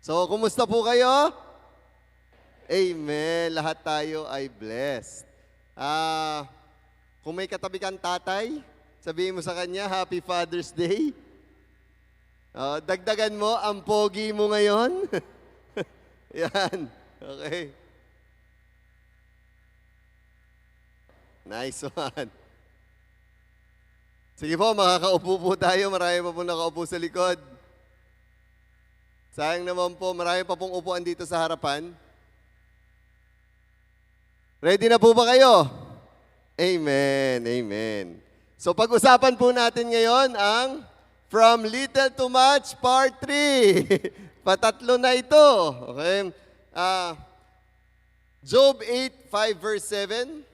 So, kumusta po kayo? Amen. Lahat tayo ay blessed. Kung may katabi kang tatay, sabihin mo sa kanya, Happy Father's Day. Dagdagan mo, ang pogi mo ngayon. Yan. Okay. Nice one. Sige po, makakaupo po tayo. Marami pa po nakaupo sa likod. Sayang naman po, marami pa pong upuan dito sa harapan. Ready na po ba kayo? Amen, amen. So pag-usapan po natin ngayon ang From Little to Much Part 3. Patatlo na ito. Okay? Job 8:5 verse 7.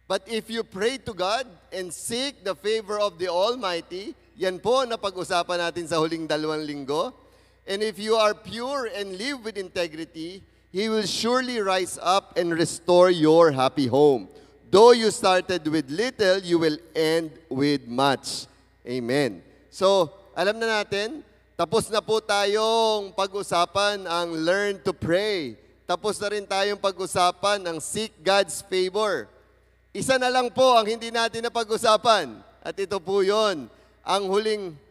But if you pray to God and seek the favor of the Almighty, yan po na pag-usapan natin sa huling 2 linggo. And if you are pure and live with integrity, He will surely rise up and restore your happy home. Though you started with little, you will end with much. Amen. So, alam na natin, tapos na po tayong pag-usapan ang learn to pray. Tapos na rin tayong pag-usapan ang seek God's favor. Isa na lang po ang hindi natin na pag-usapan. At ito po yon, ang huling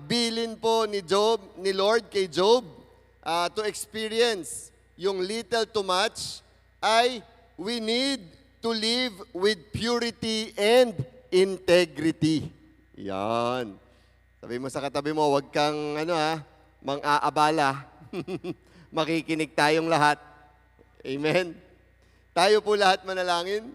bilin po ni Lord kay Job to experience yung little to much ay we need to live with purity and integrity. Yan. Sabi mo sa katabi mo, huwag kang mang-aabala. Makikinig tayong lahat. Amen. Tayo po lahat manalangin.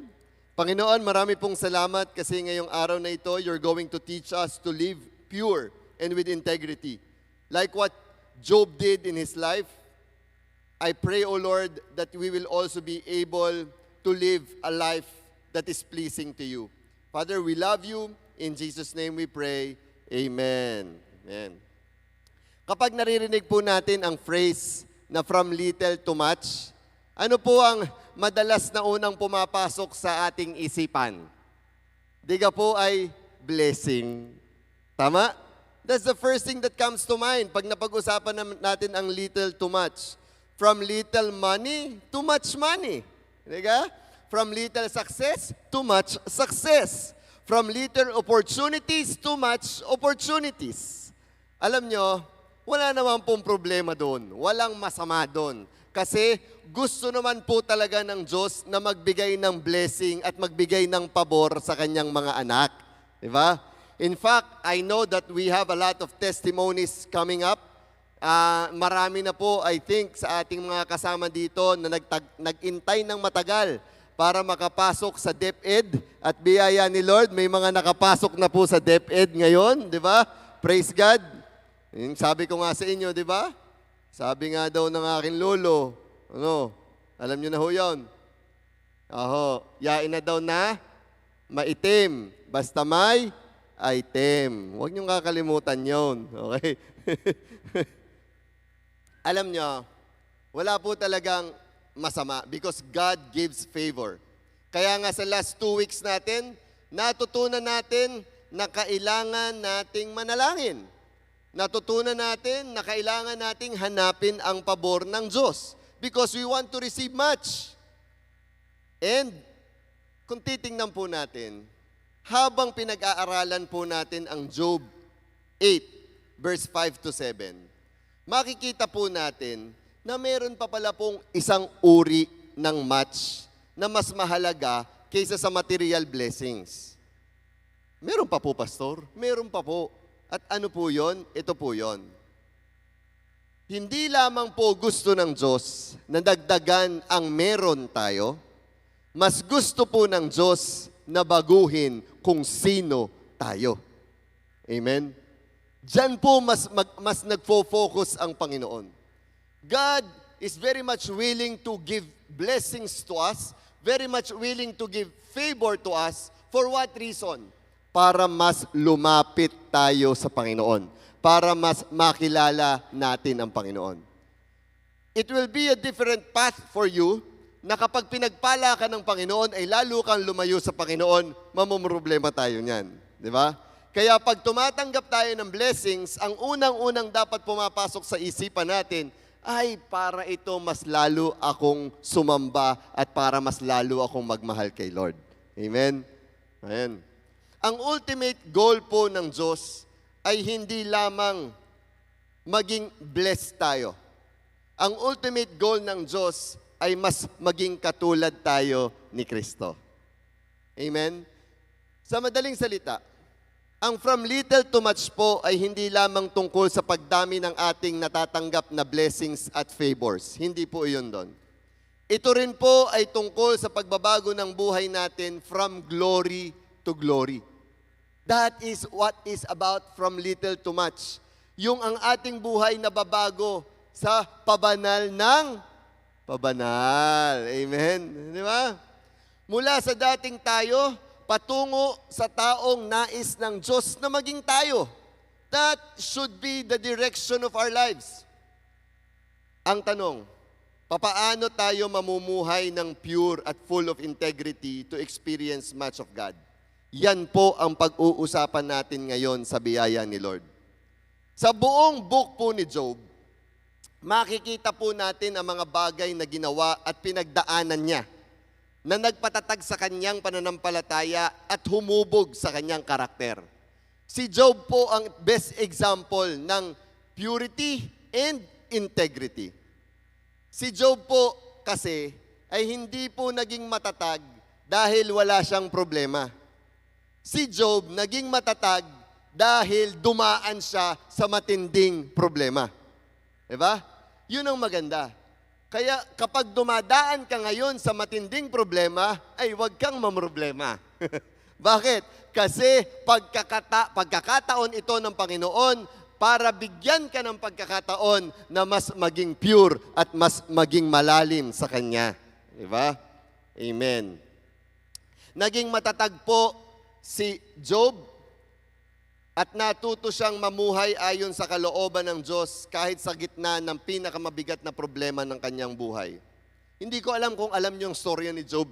Panginoon, marami pong salamat kasi ngayong araw na ito, you're going to teach us to live pure and with integrity. Like what Job did in his life, I pray, O Lord, that we will also be able to live a life that is pleasing to you. Father, we love you. In Jesus' name we pray. Amen. Amen. Kapag naririnig po natin ang phrase na from little to much, ano po ang madalas na unang pumapasok sa ating isipan? Diga po ay blessing. Tama? That's the first thing that comes to mind pag napag-usapan natin ang little to much. From little money to much money. Diga? From little success to much success. From little opportunities to much opportunities. Alam nyo, wala naman pong problema doon. Walang masama doon. Kasi gusto naman po talaga ng Diyos na magbigay ng blessing at magbigay ng pabor sa kanyang mga anak. Diba? In fact, I know that we have a lot of testimonies coming up. Marami na po, I think, sa ating mga kasama dito na nag-intay ng matagal para makapasok sa DepEd. At biyaya ni Lord, may mga nakapasok na po sa DepEd ngayon. Diba? Praise God. Yung sabi ko nga sa inyo, diba? Sabi nga daw ng aking lolo, alam nyo na ho yun? Yain na daw na maitim, basta may item. Huwag niyong kakalimutan yun. Okay? Alam nyo, wala po talagang masama because God gives favor. Kaya nga sa last 2 weeks natin, natutunan natin na kailangan nating manalangin. Natutunan natin na kailangan nating hanapin ang pabor ng Diyos because we want to receive much. And kung titingnan po natin, habang pinag-aaralan po natin ang Job 8, verse 5 to 7, makikita po natin na meron pa pala pong isang uri ng much na mas mahalaga kaysa sa material blessings. Meron pa po, Pastor? Meron pa po. At ano po yon? Ito po yon. Hindi lamang po gusto ng Diyos na dagdagan ang meron tayo, mas gusto po ng Diyos na baguhin kung sino tayo. Amen? Diyan po mas nagfo-focus ang Panginoon. God is very much willing to give blessings to us, very much willing to give favor to us. For what reason? Para mas lumapit tayo sa Panginoon. Para mas makilala natin ang Panginoon. It will be a different path for you na kapag pinagpala ka ng Panginoon ay lalo kang lumayo sa Panginoon, mamumroblema tayo niyan. Di ba? Kaya pag tumatanggap tayo ng blessings, ang unang-unang dapat pumapasok sa isipan natin, ay para ito mas lalo akong sumamba at para mas lalo akong magmahal kay Lord. Amen? Ayan. Ang ultimate goal po ng Diyos ay hindi lamang maging blessed tayo. Ang ultimate goal ng Diyos ay mas maging katulad tayo ni Kristo. Amen? Sa madaling salita, ang from little to much po ay hindi lamang tungkol sa pagdami ng ating natatanggap na blessings at favors. Hindi po iyon doon. Ito rin po ay tungkol sa pagbabago ng buhay natin from glory to glory. That is what is about from little to much. Yung ang ating buhay na babago sa pabanal ng pabanal. Amen? Di ba? Mula sa dating tayo, patungo sa taong nais ng Diyos na maging tayo. That should be the direction of our lives. Ang tanong, papaano tayo mamumuhay ng pure at full of integrity to experience much of God? Yan po ang pag-uusapan natin ngayon sa biyaya ni Lord. Sa buong book po ni Job, makikita po natin ang mga bagay na ginawa at pinagdaanan niya na nagpatatag sa kanyang pananampalataya at humubog sa kanyang karakter. Si Job po ang best example ng purity and integrity. Si Job po kasi ay hindi po naging matatag dahil wala siyang problema. Si Job naging matatag dahil dumaan siya sa matinding problema. Diba? Yun ang maganda. Kaya kapag dumadaan ka ngayon sa matinding problema, ay huwag kang mamroblema. Bakit? Kasi pagkakataon ito ng Panginoon para bigyan ka ng pagkakataon na mas maging pure at mas maging malalim sa Kanya. Diba? Amen. Naging matatag po si Job at natuto siyang mamuhay ayon sa kalooban ng Diyos kahit sa gitna ng pinakamabigat na problema ng kanyang buhay. Hindi ko alam kung alam niyo yung storya ni Job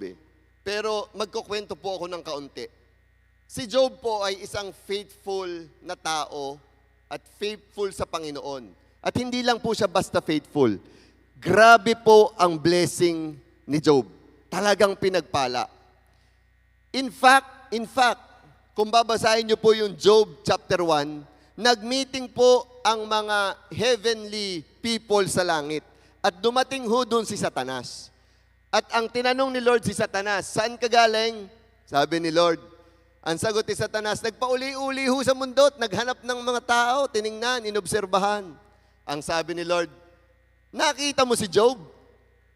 pero magkukwento po ako ng kaunti. Si Job po ay isang faithful na tao at faithful sa Panginoon. At hindi lang po siya basta faithful. Grabe po ang blessing ni Job. Talagang pinagpala. In fact, kung babasahin niyo po yung Job chapter 1, nag-meeting po ang mga heavenly people sa langit. At dumating ho doon si Satanas. At ang tinanong ni Lord si Satanas, saan ka galing? Sabi ni Lord. Ang sagot ni Satanas, nagpauli-uli ho sa mundo at naghanap ng mga tao, tiningnan, inobserbahan. Ang sabi ni Lord, nakita mo si Job?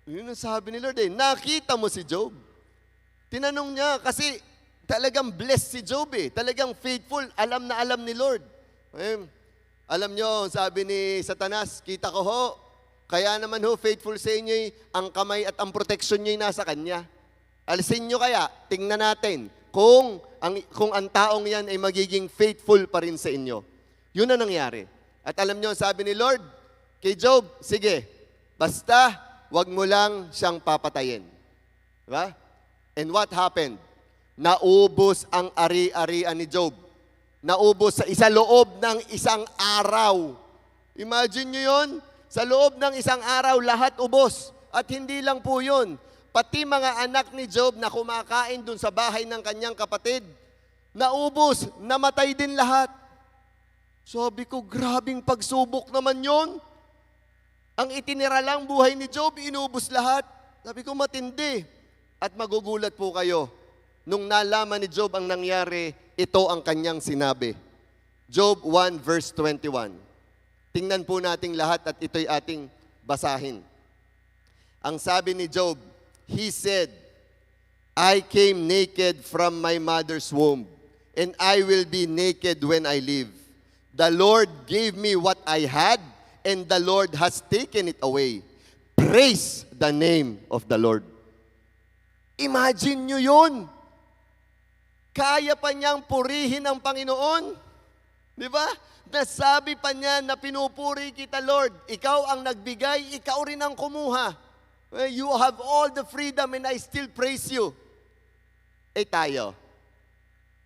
Yun ang sabi ni Lord nakita mo si Job? Tinanong niya kasi talagang blessed si Job talagang faithful, alam na alam ni Lord. Alam niyo, sabi ni Satanas, kita ko ho, kaya naman ho faithful sa inyo ang kamay at ang protection niyo nasa Kanya. Alisin niyo kaya, tingnan natin kung ang taong yan ay magiging faithful pa rin sa inyo. Yun ang nangyari. At alam niyo, sabi ni Lord kay Job, sige, basta wag mo lang siyang papatayin. Diba? And what happened? Naubos ang ari-arian ni Job. Naubos sa loob ng isang araw. Imagine nyo yun? Sa loob ng isang araw, lahat ubos. At hindi lang po yun. Pati mga anak ni Job na kumakain dun sa bahay ng kanyang kapatid, naubos, namatay din lahat. Sabi ko, grabing pagsubok naman yon. Ang itinira lang buhay ni Job, inubos lahat. Sabi ko, matindi. At magugulat po kayo. Nung nalaman ni Job ang nangyari, ito ang kanyang sinabi. Job 1 verse 21. Tingnan po nating lahat at ito'y ating basahin. Ang sabi ni Job, he said, I came naked from my mother's womb, and I will be naked when I live. The Lord gave me what I had, and the Lord has taken it away. Praise the name of the Lord. Imagine nyo yun. Kaya pa niyang purihin ang Panginoon. Di ba? Nasabi pa niya na pinupuri kita, Lord. Ikaw ang nagbigay, ikaw rin ang kumuha. You have all the freedom and I still praise you. Tayo,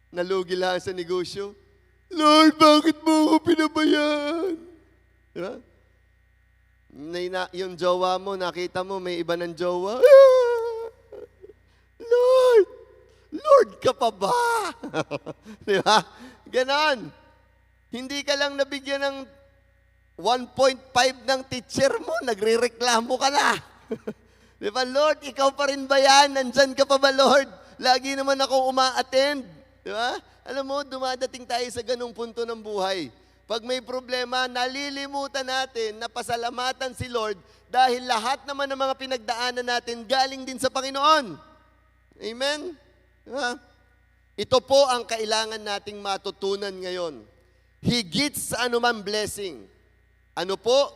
nalugi lang sa negosyo. Lord, bakit mo ako pinabayaan? Di ba? Yung jowa mo, nakita mo, may iba ng jowa. Ah! Lord! Lord ka pa ba? Di ba? Ganon. Hindi ka lang nabigyan ng 1.5 ng teacher mo, nagre-reklamo ka na. Di ba, Lord, ikaw pa rin ba yan? Nandyan ka pa ba, Lord? Lagi naman ako uma-attend. Di ba? Alam mo, dumadating tayo sa ganung punto ng buhay. Pag may problema, nalilimutan natin na pasalamatan si Lord dahil lahat naman ng mga pinagdaanan natin galing din sa Panginoon. Amen? Di ba? Ito po ang kailangan nating matutunan ngayon. Higit sa anumang blessing. Ano po?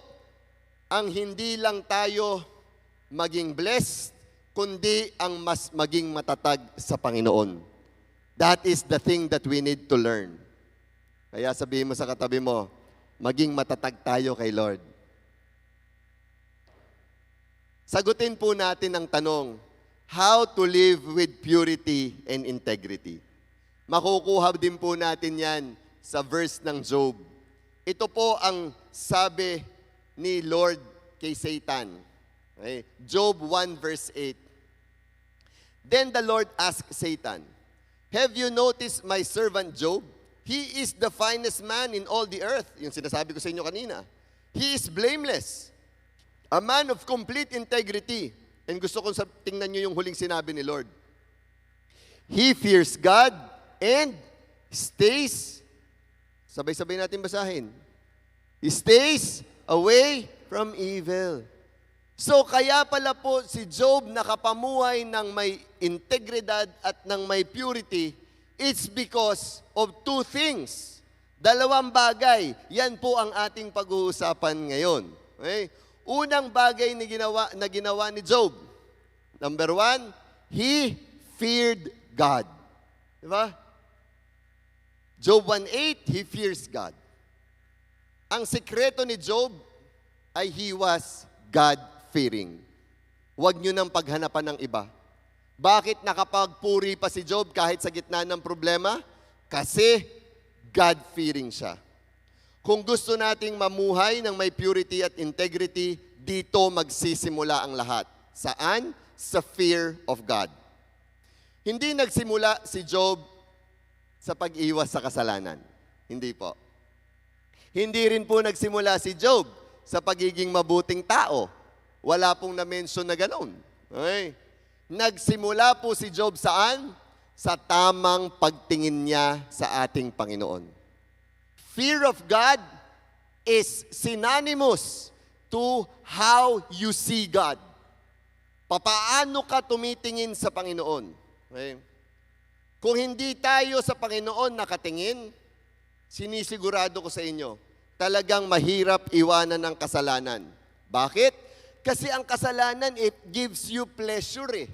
Ang hindi lang tayo maging blessed, kundi ang mas maging matatag sa Panginoon. That is the thing that we need to learn. Kaya sabihin mo sa katabi mo, maging matatag tayo kay Lord. Sagutin po natin ang tanong, how to live with purity and integrity. Makukuha din po natin yan sa verse ng Job. Ito po ang sabi ni Lord kay Satan. Okay? Job 1 verse 8. Then the Lord asked Satan, have you noticed my servant Job? He is the finest man in all the earth. Yung sinasabi ko sa inyo kanina. He is blameless. A man of complete integrity. And gusto kong tingnan nyo yung huling sinabi ni Lord. He fears God and stays, sabay-sabay natin basahin. He stays away from evil. So kaya pala po si Job nakapamuhay ng may integridad at ng may purity, it's because of two things. Dalawang bagay. Yan po ang ating pag-uusapan ngayon. Okay? Unang bagay na ginawa ni Job. Number 1, he feared God. Diba? Job 1:8, he fears God. Ang sekreto ni Job ay he was God-fearing. Huwag nyo nang paghanapan ng iba. Bakit nakapagpuri pa si Job kahit sa gitna ng problema? Kasi God-fearing siya. Kung gusto nating mamuhay ng may purity at integrity, dito magsisimula ang lahat. Saan? Sa fear of God. Hindi nagsimula si Job sa pag-iwas sa kasalanan. Hindi po. Hindi rin po nagsimula si Job sa pagiging mabuting tao. Wala pong na-mention na gano'n. Okay? Nagsimula po si Job saan? Sa tamang pagtingin niya sa ating Panginoon. Fear of God is synonymous to how you see God. Papaano ka tumitingin sa Panginoon? Okay? Kung hindi tayo sa Panginoon nakatingin, sinisigurado ko sa inyo, talagang mahirap iwanan ang kasalanan. Bakit? Kasi ang kasalanan, it gives you pleasure eh.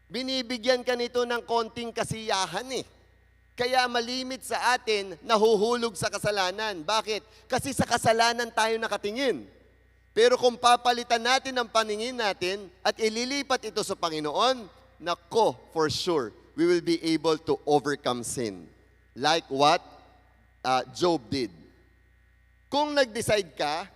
Binibigyan ka nito ng konting kasiyahan eh. Kaya malimit sa atin, nahuhulog sa kasalanan. Bakit? Kasi sa kasalanan tayo nakatingin. Pero kung papalitan natin ang paningin natin at ililipat ito sa Panginoon, nako, for sure, we will be able to overcome sin. Like what Job did. Kung nag-decide ka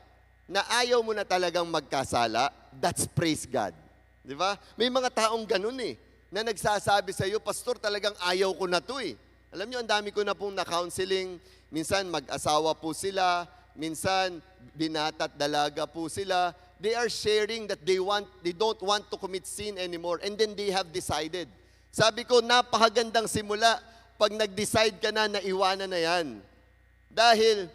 na ayaw mo na talagang magkasala, that's praise God. Di ba? May mga taong ganun eh, na nagsasabi sa iyo, Pastor, talagang ayaw ko na to eh. Alam niyo, ang dami ko na pong na-counseling. Minsan mag-asawa po sila, minsan binata't dalaga po sila. They are sharing that they don't want to commit sin anymore, and then they have decided. Sabi ko, napakagandang simula pag nag-decide ka na iwanan na yan. Dahil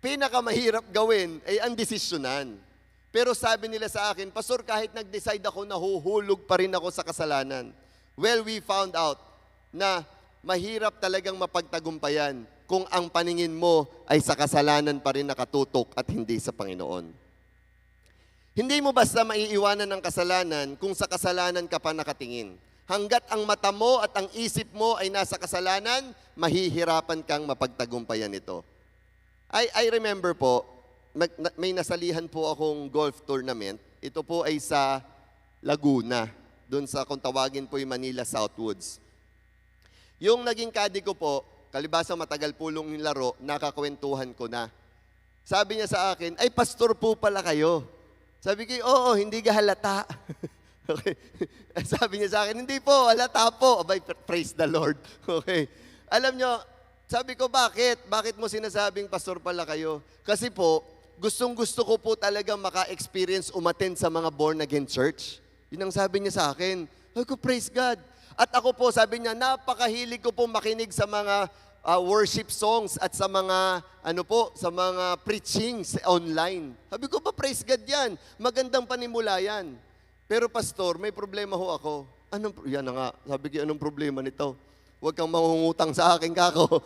pinakamahirap gawin ay ang desisyonan. Pero sabi nila sa akin, Pastor, kahit nag-decide ako, nahuhulog pa rin ako sa kasalanan. Well, we found out na mahirap talagang mapagtagumpayan kung ang paningin mo ay sa kasalanan pa rin nakatutok at hindi sa Panginoon. Hindi mo basta maiiwanan ng kasalanan kung sa kasalanan ka pa nakatingin. Hanggat ang mata mo at ang isip mo ay nasa kasalanan, mahihirapan kang mapagtagumpayan ito. I remember po, may nasalihan po akong golf tournament. Ito po ay sa Laguna, doon sa kung tawagin po yung Manila Southwoods. Yung naging caddy ko po, kalibasa matagal po yung laro, nakakwentuhan ko na. Sabi niya sa akin, ay pastor po pala kayo. Sabi ko, oo, hindi ka halata. Okay. Sabi niya sa akin, hindi po, halata po. Abay, praise the Lord. Okay. Alam niyo, sabi ko, bakit? Bakit mo sinasabing pastor pala kayo? Kasi po, gustong-gusto ko po talaga maka-experience umattend sa mga born-again church. Yun ang sabi niya sa akin. Sabi ko, praise God. At ako po, sabi niya, napakahilig ko po makinig sa mga worship songs at sa mga, sa mga preachings online. Sabi ko ba, praise God yan. Magandang panimula yan. Pero pastor, may problema ho ako. Yan na nga. Sabi ko, anong problema nito? Huwag kang mangungutang sa akin, kako.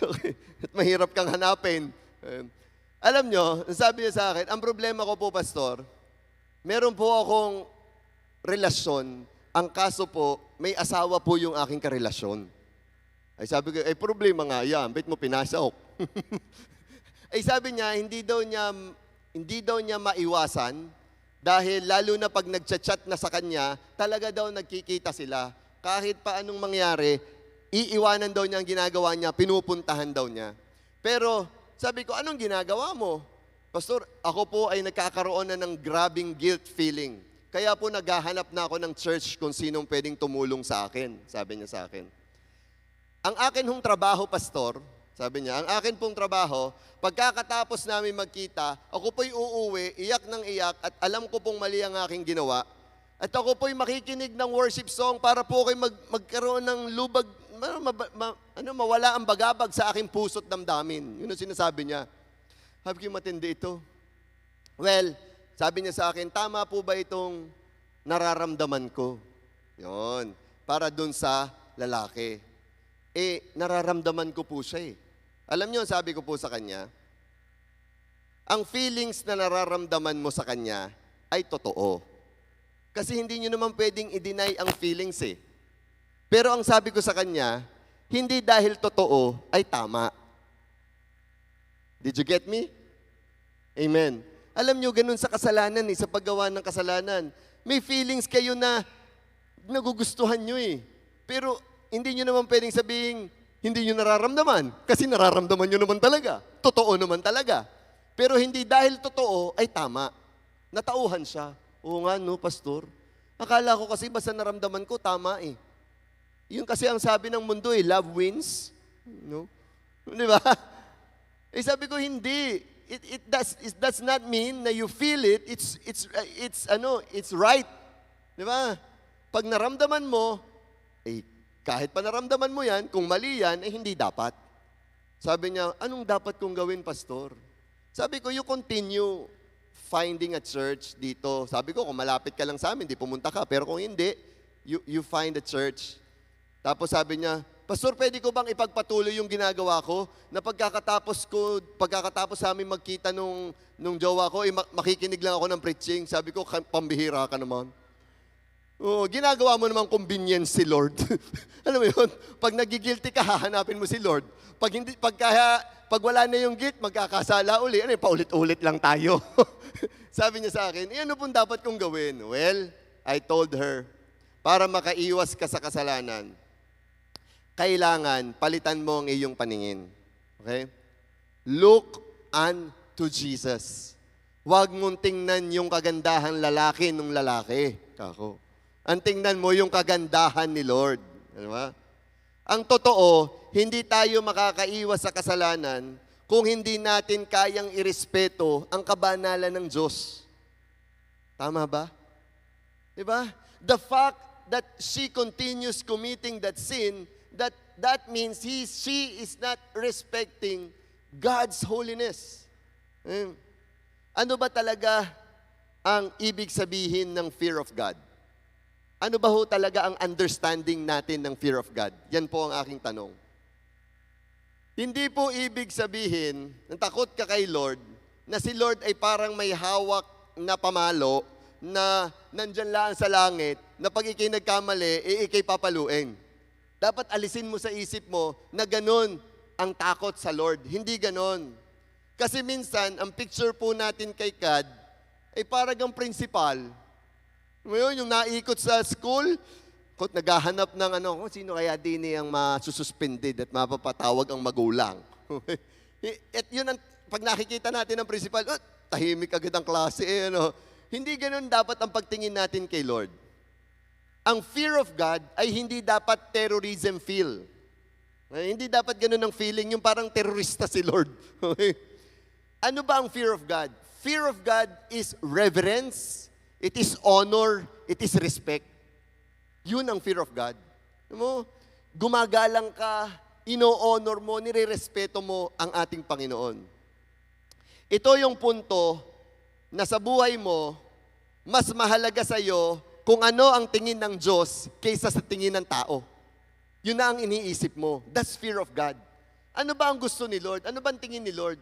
Okay. At mahirap kang hanapin. Alam nyo, sabi niya sa akin, ang problema ko po, pastor, meron po akong relasyon. Ang kaso po, may asawa po yung aking karelasyon. Ay sabi ko, problema nga yan, ba't mo pinasok? Ay sabi niya, hindi daw niya maiwasan dahil lalo na pag nagchat-chat na sa kanya, talaga daw nagkikita sila. Kahit pa anong mangyari, iiwanan daw niya ang ginagawa niya, pinupuntahan daw niya. Pero sabi ko, anong ginagawa mo? Pastor, ako po ay nagkakaroon na ng grabing guilt feeling. Kaya po naghahanap na ako ng church kung sinong pwedeng tumulong sa akin, sabi niya sa akin. Ang akin hong trabaho, pastor, sabi niya, ang akin pong trabaho, pagkakatapos namin magkita, ako po'y uuwi, iyak ng iyak, at alam ko pong mali ang aking ginawa. At ako po'y makikinig ng worship song para po kayo magkaroon ng lubag, mawala ang bagabag sa aking puso't damdamin. Yun ang sinasabi niya. Sabi ko, matindi ito. Well, sabi niya sa akin, tama po ba itong nararamdaman ko? Yun, para dun sa lalaki. Nararamdaman ko po siya eh. Alam niyo, sabi ko po sa kanya, ang feelings na nararamdaman mo sa kanya ay totoo. Kasi hindi niyo naman pwedeng i-deny ang feelings eh. Pero ang sabi ko sa kanya, hindi dahil totoo ay tama. Did you get me? Amen. Alam niyo, ganun sa kasalanan eh, sa paggawa ng kasalanan. May feelings kayo na nagugustuhan niyo eh. Pero hindi niyo naman pwedeng sabihin, hindi nyo nararamdaman. Kasi nararamdaman nyo naman talaga. Totoo naman talaga. Pero hindi dahil totoo ay tama. Natauhan siya. Oo nga, no, pastor. Akala ko kasi basta naramdaman ko, tama eh. Yun kasi ang sabi ng mundo eh, love wins. No? Di ba? Sabi ko, hindi. It does not mean na you feel it. It's right. Di ba? Pag naramdaman mo, kahit pa naramdaman mo yan, kung mali yan, hindi dapat. Sabi niya, anong dapat kong gawin, pastor? Sabi ko, you continue finding a church dito. Sabi ko, kung malapit ka lang sa amin, di pumunta ka. Pero kung hindi, you find a church. Tapos sabi niya, pastor, pwede ko bang ipagpatuloy yung ginagawa ko? Na pagkakatapos sa amin magkita nung jowa ko, makikinig lang ako ng preaching. Sabi ko, pambihira ka naman. Ginagawa mo namang convenience si Lord. Alam mo yun? Pag nagigilty ka, hahanapin mo si Lord. Pag wala na yung guilt, magkakasala uli. Paulit-ulit lang tayo. Sabi niya sa akin, ano pong dapat kong gawin? Well, I told her, para makaiwas ka sa kasalanan, kailangan palitan mo ang iyong paningin. Okay? Look unto Jesus. Huwag mong tingnan yung kagandahan lalaki nung lalaki. Kako. Ang tingnan mo yung kagandahan ni Lord. Diba? Ang totoo, hindi tayo makakaiwas sa kasalanan kung hindi natin kayang irespeto ang kabanalan ng Diyos. Tama ba? Diba? The fact that she continues committing that sin, that means she is not respecting God's holiness. Ano ba talaga ang ibig sabihin ng fear of God? Ano ba ho talaga ang understanding natin ng fear of God? Yan po ang aking tanong. Hindi po ibig sabihin, nang takot ka kay Lord, na si Lord ay parang may hawak na pamalo na nandyan lang sa langit, na pag ikay nagkamali, ikay papaluin. Dapat alisin mo sa isip mo na ganun ang takot sa Lord. Hindi ganun. Kasi minsan, ang picture po natin kay God ay parang ang principal. Ngayon, yung naikot sa school, naghahanap ng sino kaya din ang masususpended at mapapatawag ang magulang. At yun pag nakikita natin ang principal, tahimik agad ang klase eh, ano. Hindi ganun dapat ang pagtingin natin kay Lord. Ang fear of God ay hindi dapat terrorism feel. Hindi dapat ganun ang feeling, yung parang terorista si Lord. Okay? Ano ba ang fear of God? Fear of God is reverence, it is honor, it is respect. Yun ang fear of God. Alam mo, gumagalang ka, ino-honor mo, nire-respeto mo ang ating Panginoon. Ito yung punto na sa buhay mo, mas mahalaga sa iyo kung ano ang tingin ng Diyos kaysa sa tingin ng tao. Yun na ang iniisip mo. That's fear of God. Ano ba ang gusto ni Lord? Ano ba ang tingin ni Lord?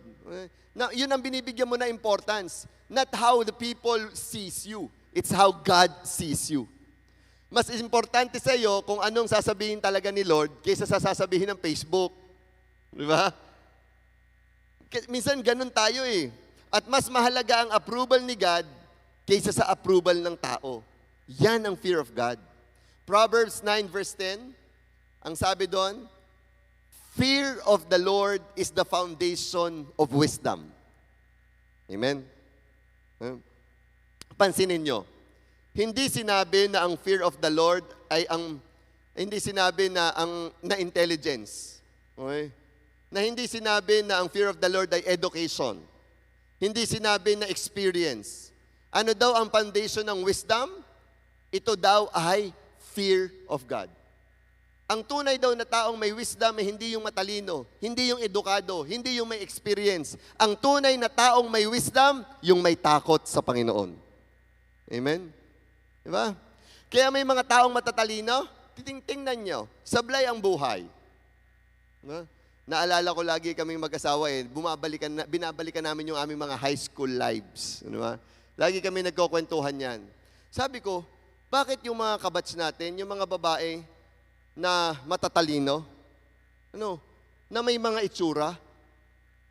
Yun ang binibigyan mo na importance. Not how the people sees you. It's how God sees you. Mas importante sa iyo kung anong sasabihin talaga ni Lord kaysa sa sasabihin ng Facebook. Di ba? Minsan ganun tayo eh. At mas mahalaga ang approval ni God kaysa sa approval ng tao. Yan ang fear of God. Proverbs 9 verse 10, ang sabi doon, fear of the Lord is the foundation of wisdom. Amen? Pansinin nyo, hindi sinabi na ang fear of the Lord ay hindi sinabi na na intelligence. Okay? Na hindi sinabi na ang fear of the Lord ay education. Hindi sinabi na experience. Ano daw ang foundation ng wisdom? Ito daw ay fear of God. Ang tunay daw na taong may wisdom ay hindi yung matalino, hindi yung edukado, hindi yung may experience. Ang tunay na taong may wisdom, yung may takot sa Panginoon. Amen? Diba? Kaya may mga taong matatalino, tingnan nyo, sablay ang buhay. Diba? Naalala ko lagi kaming mag-asawa binabalikan namin yung aming mga high school lives. Diba? Lagi kami nagkukwentuhan yan. Sabi ko, bakit yung mga kabatch natin, yung mga babae na matatalino, na may mga itsura,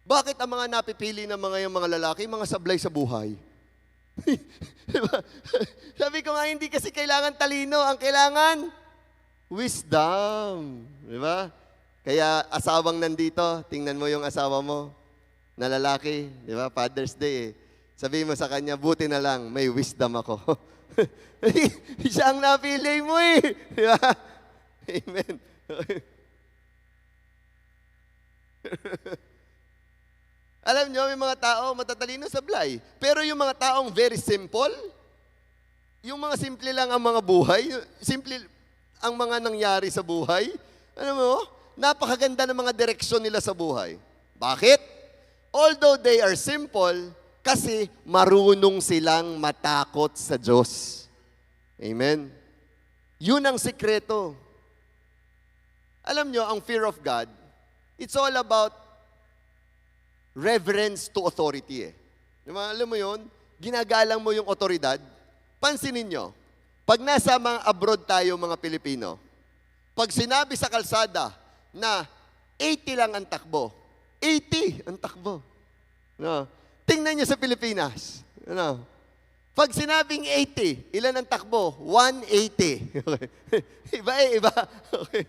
bakit ang mga napipili ng yung mga lalaki, mga sablay sa buhay? Diba? Sabi ko nga, hindi kasi kailangan talino, ang kailangan wisdom. Diba? Kaya asawang nandito, tingnan mo yung asawa mo na lalaki, di ba? Father's Day eh. Sabihin mo sa kanya, buti na lang, may wisdom ako. Siya ang napili mo eh. Di ba? Amen. Alam nyo, may mga tao matatalino sablay. Pero yung mga taong very simple, yung mga simple lang ang mga buhay, simple ang mga nangyari sa buhay, alam mo, napakaganda ng mga direksyon nila sa buhay. Bakit? Although they are simple, kasi marunong silang matakot sa Diyos. Amen? Yun ang sikreto. Alam nyo, ang fear of God, it's all about reverence to authority eh. Diba? Alam mo yun, ginagalang mo yung otoridad. Pansinin nyo, pag nasa mga abroad tayo mga Pilipino, pag sinabi sa kalsada na 80 lang ang takbo, 80 ang takbo. No? Tingnan nyo sa Pilipinas. No? Pag sinabing 80, ilan ang takbo? 180. Okay. Iba eh, iba. Okay.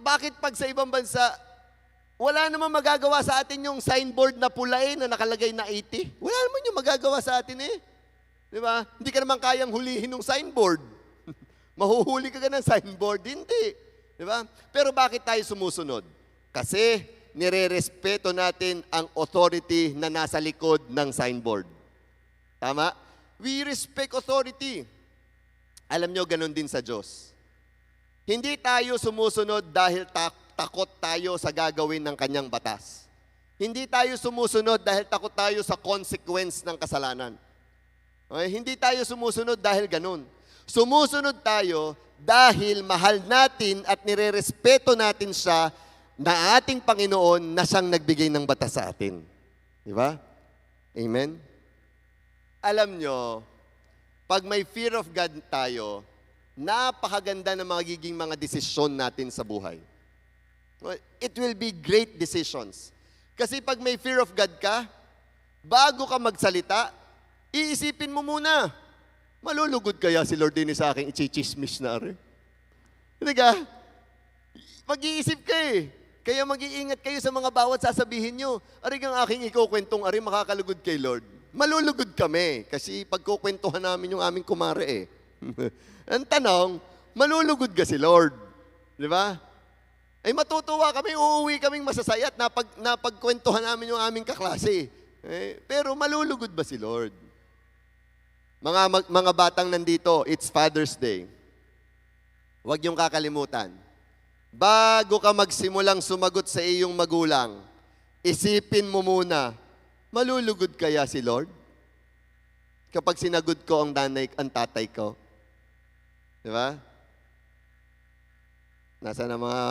Bakit pag sa ibang bansa, wala namang magagawa sa atin yung signboard na pula na nakalagay na 80? Wala naman yung magagawa sa atin eh. Di ba? Hindi ka naman kayang hulihin ng signboard. Mahuhuli ka ng signboard? Hindi. Di ba? Pero bakit tayo sumusunod? Kasi nire-respeto natin ang authority na nasa likod ng signboard. Tama? We respect authority. Alam nyo, ganun din sa Diyos. Hindi tayo sumusunod dahil takot tayo sa gagawin ng kanyang batas. Hindi tayo sumusunod dahil takot tayo sa consequence ng kasalanan. Okay? Hindi tayo sumusunod dahil ganun. Sumusunod tayo dahil mahal natin at nire-respeto natin siya na ating Panginoon na siyang nagbigay ng batas sa atin. Di ba? Amen? Alam nyo, pag may fear of God tayo, napakaganda ng magiging mga desisyon natin sa buhay. It will be great decisions. Kasi pag may fear of God ka, bago ka magsalita, iisipin mo muna, malulugod kaya si Lord din sa aking ichichismis na rin? Hindi ka? Mag-iisip ka eh. Kaya mag-iingat kayo sa mga bawat sasabihin nyo. Ari ang aking ikukwentong, ari makakalugod kay Lord. Malulugod kami kasi pagkukwentuhan namin yung aming kumare eh. Ang tanong, malulugod ka si Lord. Di ba? Ay matutuwa kami, uuwi kaming masasaya at napagkwentuhan namin yung aming kaklase. Pero malulugod ba si Lord? Mga batang nandito, it's Father's Day. Huwag niyong kakalimutan. Bago ka magsimulang sumagot sa iyong magulang, isipin mo muna, malulugod kaya si Lord? Kapag sinagot ko ang tatay ko. Di ba? Nasaan ang mga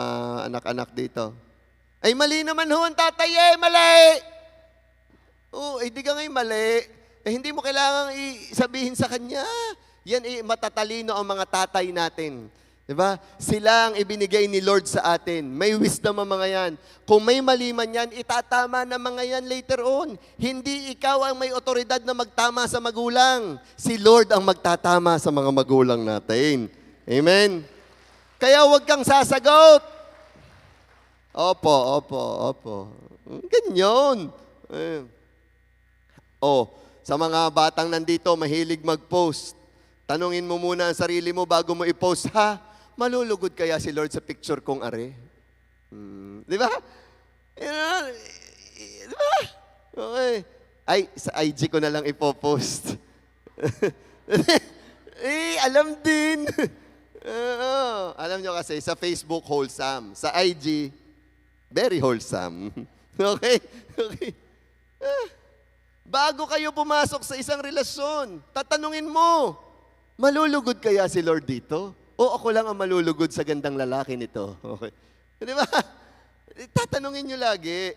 anak-anak dito? Ay, mali naman ho ang tatay mali! Di ka ngayon mali. Hindi mo kailangang sabihin sa kanya. Yan matatalino ang mga tatay natin. Diba? Sila ang ibinigay ni Lord sa atin. May wisdom ang mga yan. Kung may mali man yan, itatama na mga yan later on. Hindi ikaw ang may otoridad na magtama sa magulang. Si Lord ang magtatama sa mga magulang natin. Amen? Kaya huwag kang sasagot. Opo. Ganyan. Sa mga batang nandito, mahilig mag-post. Tanungin mo muna ang sarili mo bago mo i-post, malulugod kaya si Lord sa picture kong are? Di ba? Di ba? Okay. Ay, sa IG ko na lang ipopost. Alam din. Alam nyo kasi, sa Facebook, wholesome. Sa IG, very wholesome. Okay? Bago kayo pumasok sa isang relasyon, tatanungin mo, malulugod kaya si Lord dito? O ako lang ang malulugod sa gandang lalaki nito? Okay. Di ba? Tatanungin nyo lagi.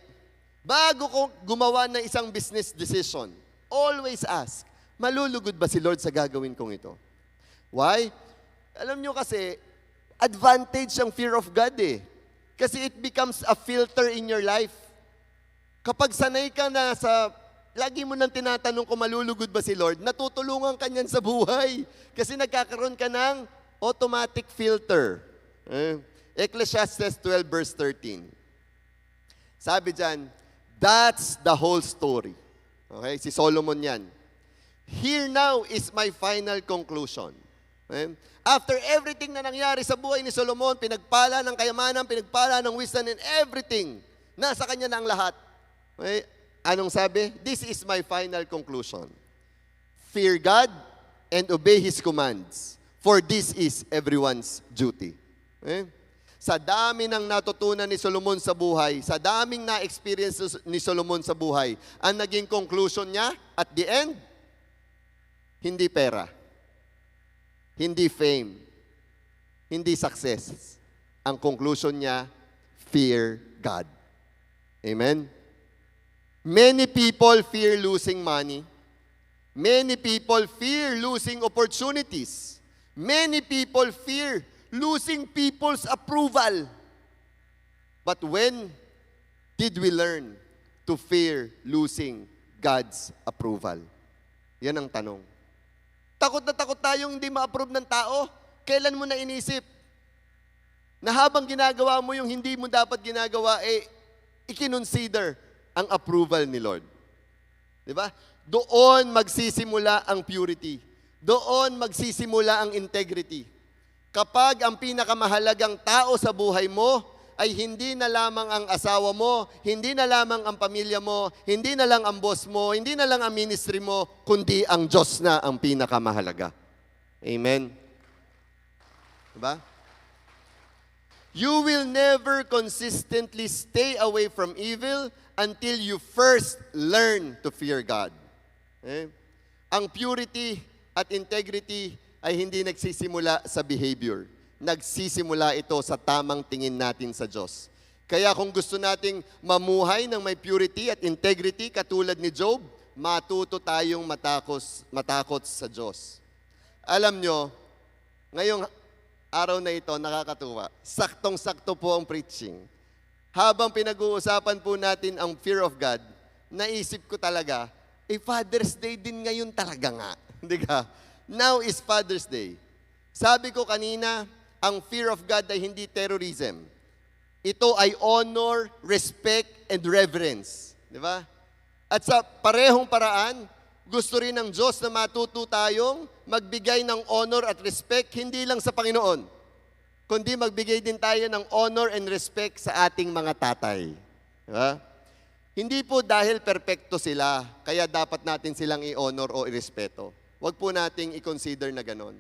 Bago ko gumawa ng isang business decision, always ask, malulugod ba si Lord sa gagawin kong ito? Why? Alam nyo kasi, advantage ang fear of God eh. Kasi it becomes a filter in your life. Kapag sanay ka na lagi mo nang tinatanong kung malulugod ba si Lord, natutulungan ka niyan sa buhay. Kasi nagkakaroon ka ng automatic filter. Ecclesiastes 12 verse 13. Sabi dyan, that's the whole story. Okay? Si Solomon yan. Here now is my final conclusion. Okay? After everything na nangyari sa buhay ni Solomon, pinagpala ng kayamanan, pinagpala ng wisdom and everything, nasa kanya na ang lahat. Okay? Anong sabi? This is my final conclusion. Fear God and obey His commands, for this is everyone's duty. Okay? Sa dami ng natutunan ni Solomon sa buhay, sa daming na-experience ni Solomon sa buhay, ang naging conclusion niya, at the end, hindi pera, hindi fame, hindi success. Ang conclusion niya, fear God. Amen? Many people fear losing money. Many people fear losing opportunities. Many people fear losing people's approval. But when did we learn to fear losing God's approval? Yan ang tanong. Takot na takot tayong hindi ma-approve ng tao. Kailan mo na inisip na habang ginagawa mo yung hindi mo dapat ginagawa, i-consider ang approval ni Lord. Di ba? Doon magsisimula ang purity. Doon magsisimula ang integrity. Kapag ang pinakamahalagang tao sa buhay mo ay hindi na lamang ang asawa mo, hindi na lamang ang pamilya mo, hindi na lang ang boss mo, hindi na lang ang ministry mo, kundi ang Diyos na ang pinakamahalaga. Amen? Diba? You will never consistently stay away from evil until you first learn to fear God. Ang purity at integrity ay hindi nagsisimula sa behavior. Nagsisimula ito sa tamang tingin natin sa Diyos. Kaya kung gusto nating mamuhay ng may purity at integrity katulad ni Job, matuto tayong matakot sa Diyos. Alam nyo, ngayong araw na ito, nakakatuwa. Saktong-sakto po ang preaching. Habang pinag-uusapan po natin ang fear of God, naisip ko talaga, Father's Day din ngayon talaga nga. Hindi ka? Now is Father's Day. Sabi ko kanina, ang fear of God ay hindi terrorism. Ito ay honor, respect, and reverence. Di ba? At sa parehong paraan, gusto rin ng Diyos na matuto tayong magbigay ng honor at respect hindi lang sa Panginoon, kundi magbigay din tayo ng honor and respect sa ating mga tatay. Di ba? Hindi po dahil perpekto sila, kaya dapat natin silang i-honor o i-respeto. Huwag po nating i-consider na ganon.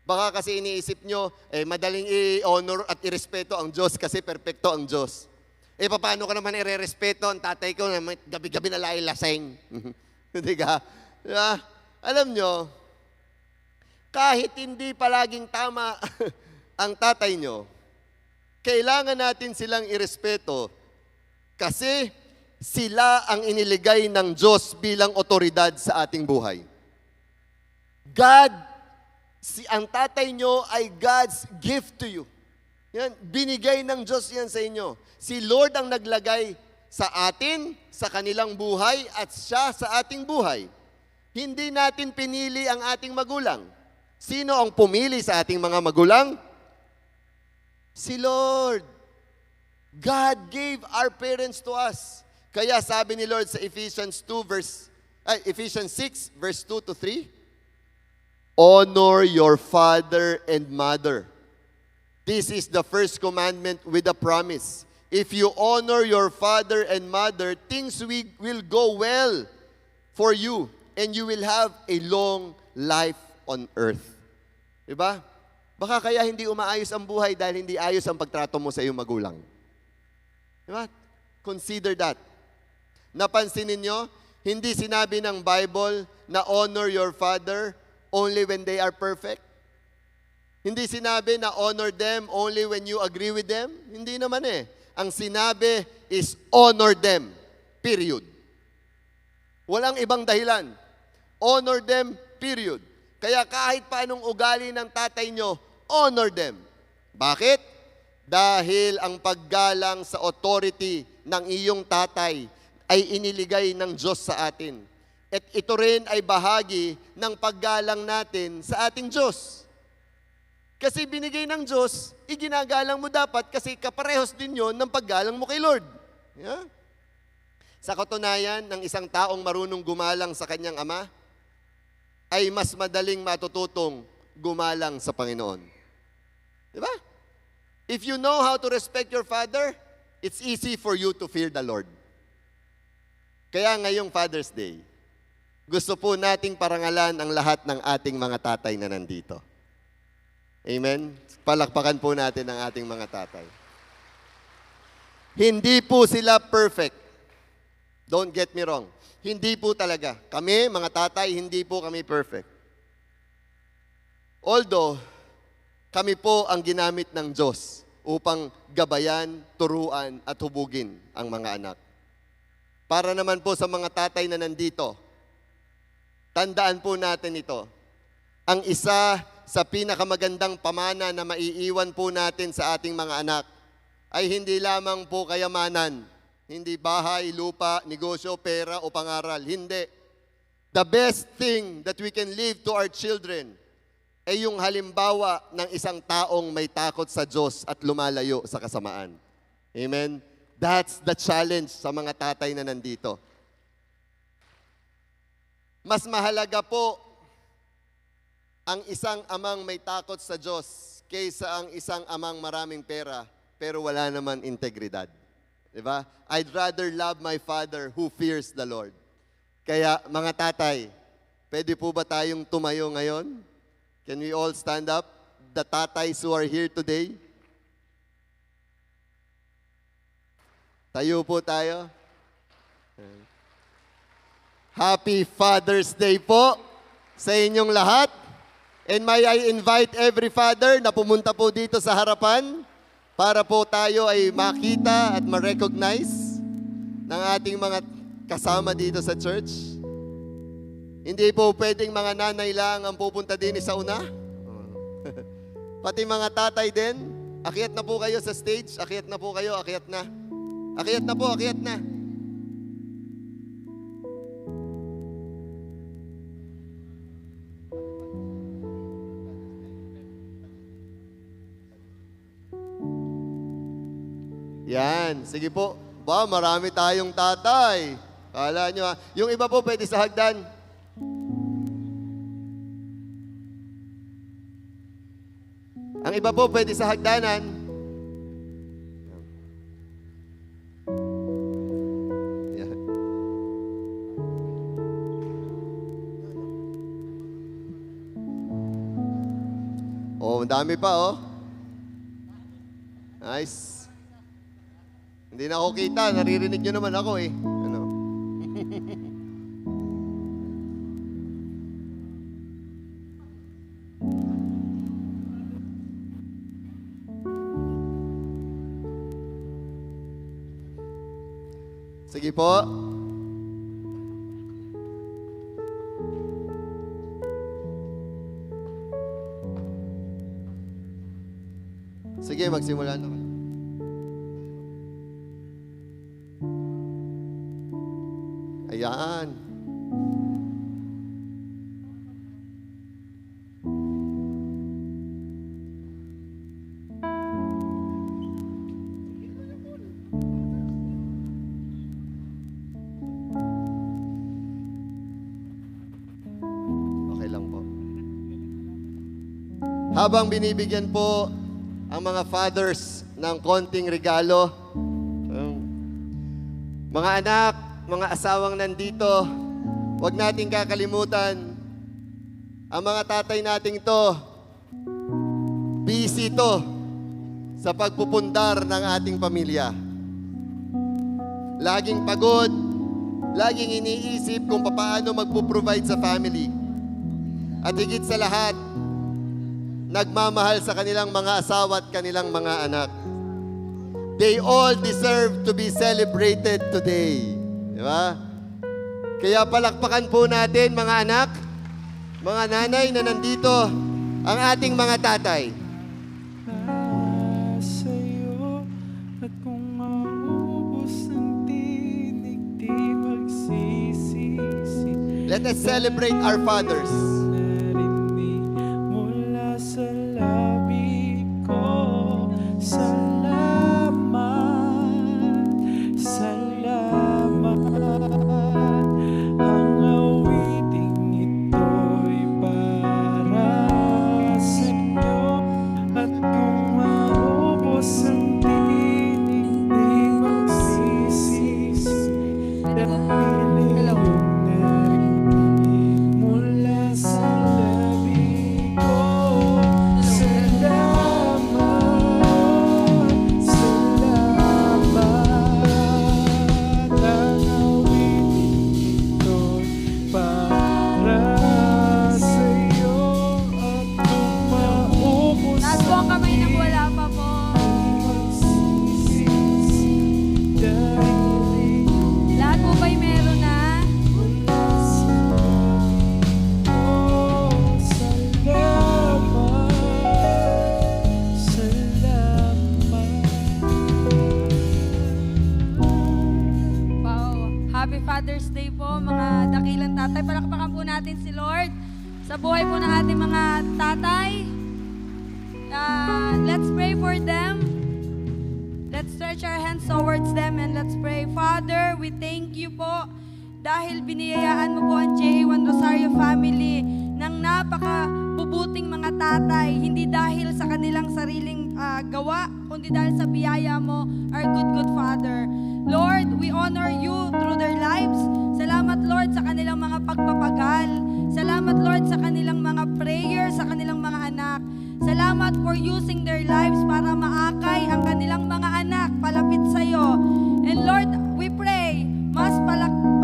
Baka kasi iniisip nyo, madaling i-honor at i-respeto ang Diyos kasi perpekto ang Diyos. Paano ko naman i-respeto ang tatay ko na gabi-gabi na lasing? Hindi ka? Diba? Alam nyo, kahit hindi palaging tama ang tatay nyo, kailangan natin silang i-respeto kasi sila ang iniligay ng Diyos bilang otoridad sa ating buhay. Ang tatay nyo ay God's gift to you. Yan, binigay ng Diyos yan sa inyo. Si Lord ang naglagay sa atin, sa kanilang buhay, at siya sa ating buhay. Hindi natin pinili ang ating magulang. Sino ang pumili sa ating mga magulang? Si Lord. God gave our parents to us. Kaya sabi ni Lord sa Ephesians 6, verse 2 to 3, honor your father and mother. This is the first commandment with a promise. If you honor your father and mother, things will go well for you, and you will have a long life on earth. Diba? Baka kaya hindi umaayos ang buhay dahil hindi ayos ang pagtrato mo sa iyong magulang. Diba? Consider that. Napansin ninyo, hindi sinabi ng Bible na honor your father only when they are perfect. Hindi sinabi na honor them only when you agree with them. Hindi naman eh. Ang sinabi is honor them. Period. Walang ibang dahilan. Honor them, period. Kaya kahit paanong ugali ng tatay nyo, honor them. Bakit? Dahil ang paggalang sa authority ng iyong tatay ay iniligay ng Diyos sa atin. At ito rin ay bahagi ng paggalang natin sa ating Diyos. Kasi binigay ng Diyos, iginagalang mo dapat kasi kaparehos din yon ng paggalang mo kay Lord. Yeah? Sa katunayan, ng isang taong marunong gumalang sa kanyang ama, ay mas madaling matututong gumalang sa Panginoon. Diba? If you know how to respect your father, it's easy for you to fear the Lord. Kaya ngayong Father's Day, gusto po nating parangalan ang lahat ng ating mga tatay na nandito. Amen? Palakpakan po natin ang ating mga tatay. Hindi po sila perfect. Don't get me wrong. Hindi po talaga. Kami, mga tatay, hindi po kami perfect. Although, kami po ang ginamit ng Diyos upang gabayan, turuan, at hubugin ang mga anak. Para naman po sa mga tatay na nandito, tandaan po natin ito. Ang isa sa pinakamagandang pamana na maiiwan po natin sa ating mga anak ay hindi lamang po kayamanan, hindi bahay, lupa, negosyo, pera o pangaral. Hindi. The best thing that we can leave to our children ay yung halimbawa ng isang taong may takot sa Diyos at lumalayo sa kasamaan. Amen? That's the challenge sa mga tatay na nandito. Mas mahalaga po ang isang amang may takot sa Diyos kaysa ang isang amang maraming pera pero wala naman integridad. Diba? I'd rather love my father who fears the Lord. Kaya mga tatay, pwede po ba tayong tumayo ngayon? Can we all stand up? The tatays who are here today. Tayo po tayo. Happy Father's Day po sa inyong lahat. And may I invite every father na pumunta po dito sa harapan para po tayo ay makita at ma-recognize ng ating mga kasama dito sa church. Hindi po pwedeng mga nanay lang ang pupunta din sa una. Pati mga tatay din. Akyat na po kayo sa stage. Akyat na po kayo. Akyat na. Akyat na po. Akyat na. Yan. Sige po. Ba, marami tayong tatay. Kala nyo ha. Yung iba po pwede sa hagdan. Ang iba po pwede sa hagdanan. Yan. Oh, ang dami pa oh. Nice. Hindi na ako kita, naririnig nyo naman ako eh. Ano? Sige po. Sige, magsimula na kayo. Ayan. Okay lang po. Habang binibigyan po ang mga fathers ng konting regalo, mga anak, mga asawang nandito, huwag nating kakalimutan, ang mga tatay nating to, busy to sa pagpupundar ng ating pamilya. Laging pagod, laging iniisip kung paano magpo-provide sa family. At higit sa lahat, nagmamahal sa kanilang mga asawa at kanilang mga anak. They all deserve to be celebrated today. Di ba? Kaya palakpakan po natin mga anak, mga nanay na nandito, ang ating mga tatay. Sa'yo at kung maubos ang tinig di magsisisi. Let us celebrate our fathers. Narinig mula sa labi ko. Salamat, ang awiting ito'y para sa'yo. At kung maubos ang tinig di magsisisi. Dahil iyong narinig mula sa labi ko. Taas po ang kamay nang wala pa po. Lahat po ba'y meron na? Wow. Happy Father's Day po mga dakilang tatay. Palakpakan po natin si Lord sa buhay po ng ating mga tatay. Let's pray for them. Let's stretch our hands towards them and let's pray. Father, we thank you po dahil biniyayaan mo po ang J1 Rosario family ng napakabubuting mga tatay, hindi dahil sa kanilang sariling gawa, kundi dahil sa biyaya mo, our good Father. Lord, we honor you through their lives. Salamat, Lord, sa kanilang mga pagpapagal. Salamat, Lord, sa kanilang mga prayers, sa kanilang mga anak. Salamat for using their lives para maakay ang kanilang mga anak palapit sa iyo. And Lord, we pray, mas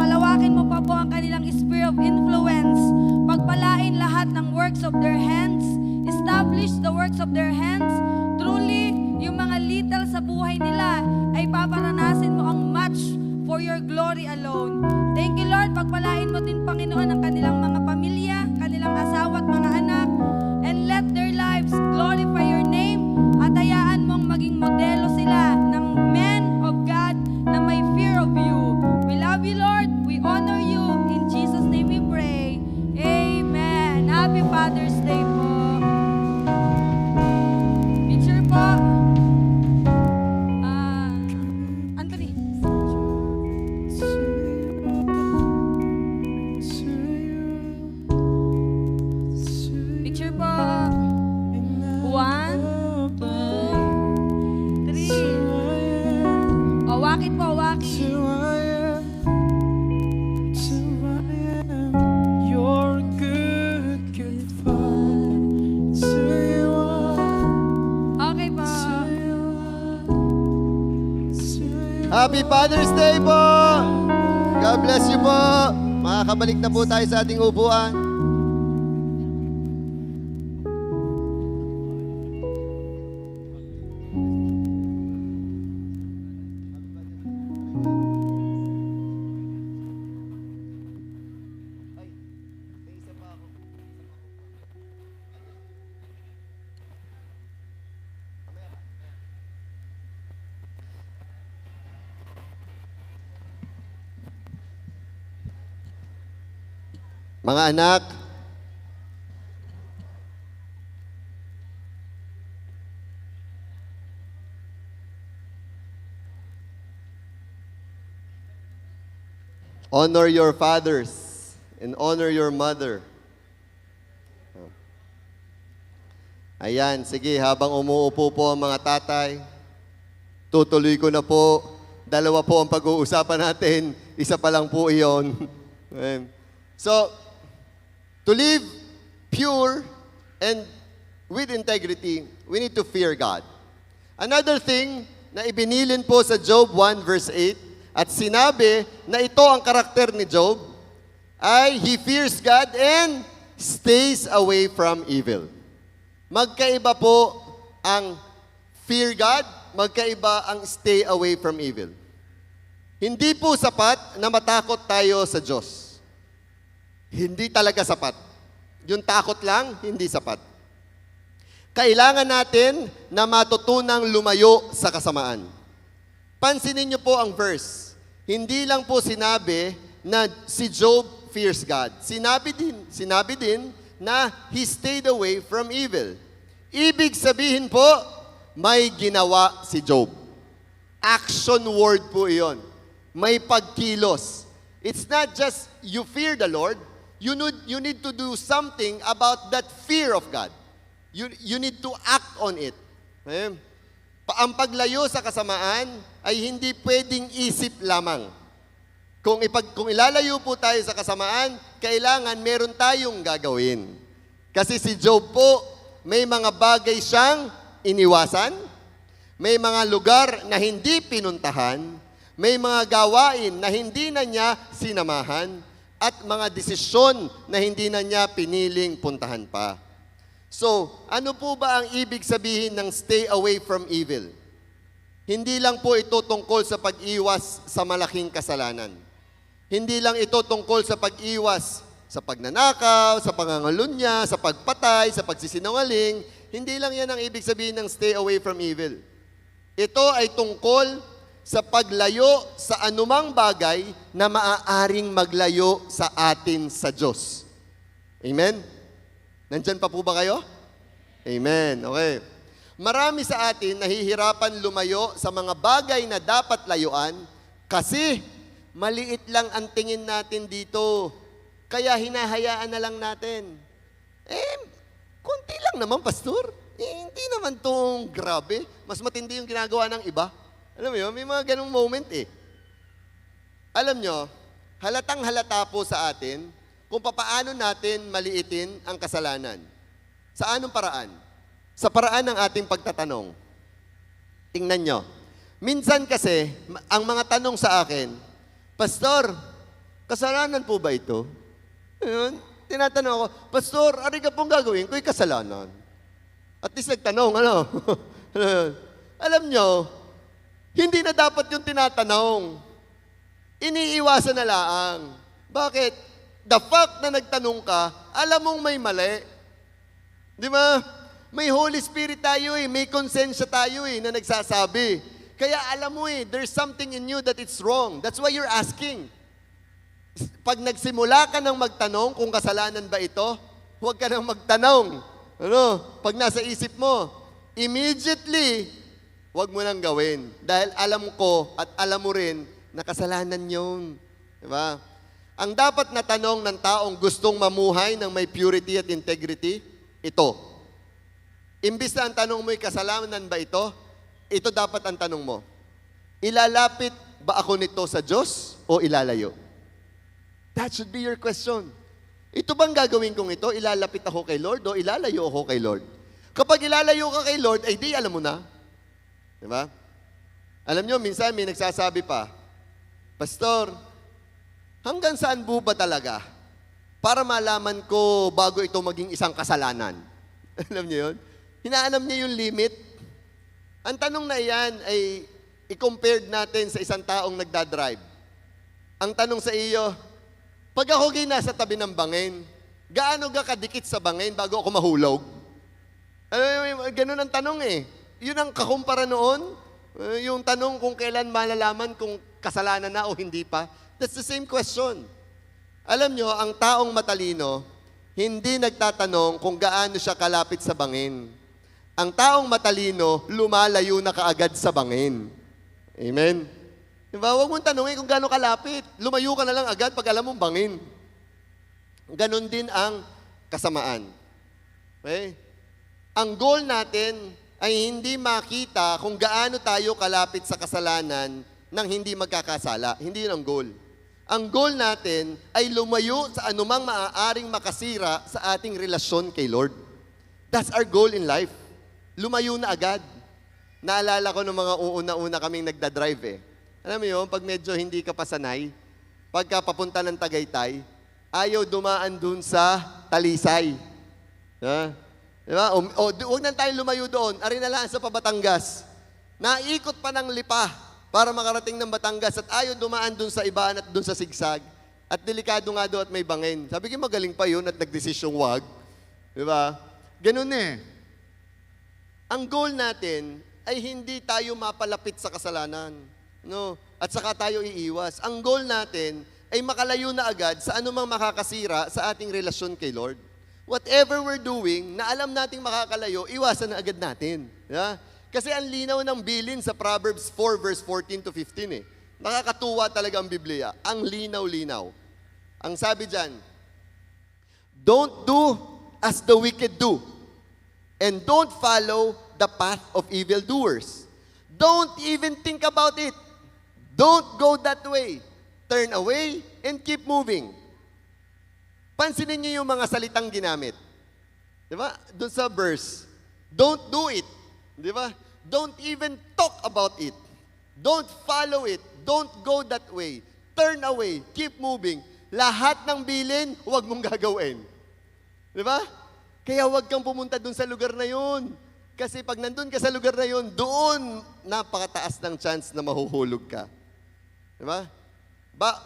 palawakin mo pa po ang kanilang sphere of influence. Pagpalain lahat ng works of their hands. Establish the works of their hands. Truly, yung mga little sa buhay nila ay paparanasin mo ang much for your glory alone. Thank you, Lord. Pagpalain mo din, Panginoon, ang kanilang mga pamilya, kanilang asawa at mga anak. And let their lives glorify your name at hayaan mong maging modelo sila ng men of God na may fear of you. We love you, Lord. We honor you. In Jesus' name we pray. Amen. Happy Father's Day po. Picture po. Happy Father's Day po! God bless you po! Makakabalik na po tayo sa ating upuan. Mga anak, honor your fathers and honor your mother. Ayan, sige, habang umuupo po ang mga tatay, tutuloy ko na po. Dalawa po ang pag-uusapan natin. Isa pa lang po iyon. Ayan. So, to live pure and with integrity, we need to fear God. Another thing na ibinilin po sa Job 1 verse 8, at sinabi na ito ang karakter ni Job, ay he fears God and stays away from evil. Magkaiba po ang fear God, magkaiba ang stay away from evil. Hindi po sapat na matakot tayo sa Diyos. Hindi talaga sapat. Yung takot lang, hindi sapat. Kailangan natin na matutunang lumayo sa kasamaan. Pansinin niyo po ang verse. Hindi lang po sinabi na si Job fears God. Sinabi din na he stayed away from evil. Ibig sabihin po, may ginawa si Job. Action word po iyon. May pagkilos. It's not just you fear the Lord, you need to do something about that fear of God. You need to act on it. Okay? Ang paglayo sa kasamaan ay hindi pwedeng isip lamang. Kung ilalayo po tayo sa kasamaan, kailangan meron tayong gagawin. Kasi si Job po, may mga bagay siyang iniwasan, may mga lugar na hindi pinuntahan, may mga gawain na hindi na niya sinamahan, at mga desisyon na hindi na niya piniling puntahan pa. So, ano po ba ang ibig sabihin ng stay away from evil? Hindi lang po ito tungkol sa pag-iwas sa malaking kasalanan. Hindi lang ito tungkol sa pag-iwas sa pagnanakaw, sa pangangalunya, sa pagpatay, sa pagsisinungaling. Hindi lang yan ang ibig sabihin ng stay away from evil. Ito ay tungkol sa paglayo sa anumang bagay na maaaring maglayo sa atin sa Diyos. Amen? Nandyan pa po ba kayo? Amen. Okay. Marami sa atin nahihirapan lumayo sa mga bagay na dapat layuan kasi maliit lang ang tingin natin dito. Kaya hinahayaan na lang natin. Kunti lang naman, pastor. Hindi naman tong grabe. Mas matindi yung ginagawa ng iba. Alam mo yun, may mga ganong moment eh. Alam nyo, halatang halata po sa atin kung papaano natin maliitin ang kasalanan. Sa anong paraan? Sa paraan ng ating pagtatanong. Tingnan nyo. Minsan kasi, ang mga tanong sa akin, Pastor, kasalanan po ba ito? Ayun, tinatanong ako, Pastor, ari ka pong gagawin ko'y kasalanan. At least nagtanong, ano? Alam nyo, hindi na dapat yung tinatanong. Iniiwasan na laang. Bakit? The fact na nagtanong ka, alam mong may mali. Di ba? May Holy Spirit tayo eh, may konsensya tayo eh, na nagsasabi. Kaya alam mo eh, there's something in you that it's wrong. That's why you're asking. Pag nagsimula ka ng magtanong kung kasalanan ba ito, huwag ka nang magtanong. Ano? Pag nasa isip mo, immediately, huwag mo nang gawin. Dahil alam ko at alam mo rin na kasalanan yun. Diba? Ang dapat na tanong ng taong gustong mamuhay ng may purity at integrity, ito. Imbis na ang tanong mo'y kasalanan ba ito, ito dapat ang tanong mo. Ilalapit ba ako nito sa Diyos o ilalayo? That should be your question. Ito bang gagawin kong ito? Ilalapit ako kay Lord o ilalayo ako kay Lord? Kapag ilalayo ka kay Lord, ay di alam mo na. Diba? Alam nyo, minsan may nagsasabi pa, Pastor, hanggang saan po ba talaga? Para malaman ko bago ito maging isang kasalanan. Alam niyo yun? Hinaanam niya yung limit. Ang tanong na iyan ay i-compared natin sa isang taong nagdadrive. Ang tanong sa iyo, pag ako nasa tabi ng bangin, gaano ka kadikit sa bangin bago ako mahulog? Ganun ang tanong eh. Yun ang kakumpara noon. Yung tanong kung kailan malalaman kung kasalanan na o hindi pa. That's the same question. Alam nyo, ang taong matalino, hindi nagtatanong kung gaano siya kalapit sa bangin. Ang taong matalino, lumalayo na kaagad sa bangin. Amen? Diba? Huwag mong tanongin kung gaano kalapit. Lumayo ka na lang agad pag alam mong bangin. Ganon din ang kasamaan. Okay? Ang goal natin ay hindi makita kung gaano tayo kalapit sa kasalanan nang hindi magkakasala. Hindi yun ang goal. Ang goal natin ay lumayo sa anumang maaaring makasira sa ating relasyon kay Lord. That's our goal in life. Lumayo na agad. Naalala ko nung mga uuna-una kaming nagdadrive eh. Alam mo yun, pag medyo hindi ka pasanay, pagka papunta ng Tagaytay, ayaw dumaan dun sa Talisay. Diba? Huwag na tayo lumayo doon. Ari na lang sa Pabatangas. Naikot pa ng Lipa para makarating ng Batangas at ayaw dumaan dun sa Ibaan at dun sa Sigsag. At delikado nga doon at may bangin. Sabi ko, magaling pa yun at nagdesisyong wag. Diba? Ganun eh. Ang goal natin ay hindi tayo mapalapit sa kasalanan. No? At saka tayo iiwas. Ang goal natin ay makalayo na agad sa anumang makakasira sa ating relasyon kay Lord. Whatever we're doing, na alam nating makakalayo, iwasan na agad natin. Yeah? Kasi ang linaw ng bilin sa Proverbs 4 verse 14 to 15 eh. Nakakatuwa talaga ang Biblia. Ang linaw-linaw. Ang sabi dyan, don't do as the wicked do, and don't follow the path of evildoers. Don't even think about it. Don't go that way. Turn away and keep moving. Pansinin niyo yung mga salitang ginamit. Di ba? Doon sa verse, don't do it. Di ba? Don't even talk about it. Don't follow it. Don't go that way. Turn away. Keep moving. Lahat ng bilin, huwag mong gagawin. Di ba? Kaya huwag kang pumunta doon sa lugar na yun. Kasi pag nandun ka sa lugar na yun, doon napakataas ng chance na mahuhulog ka. Di ba?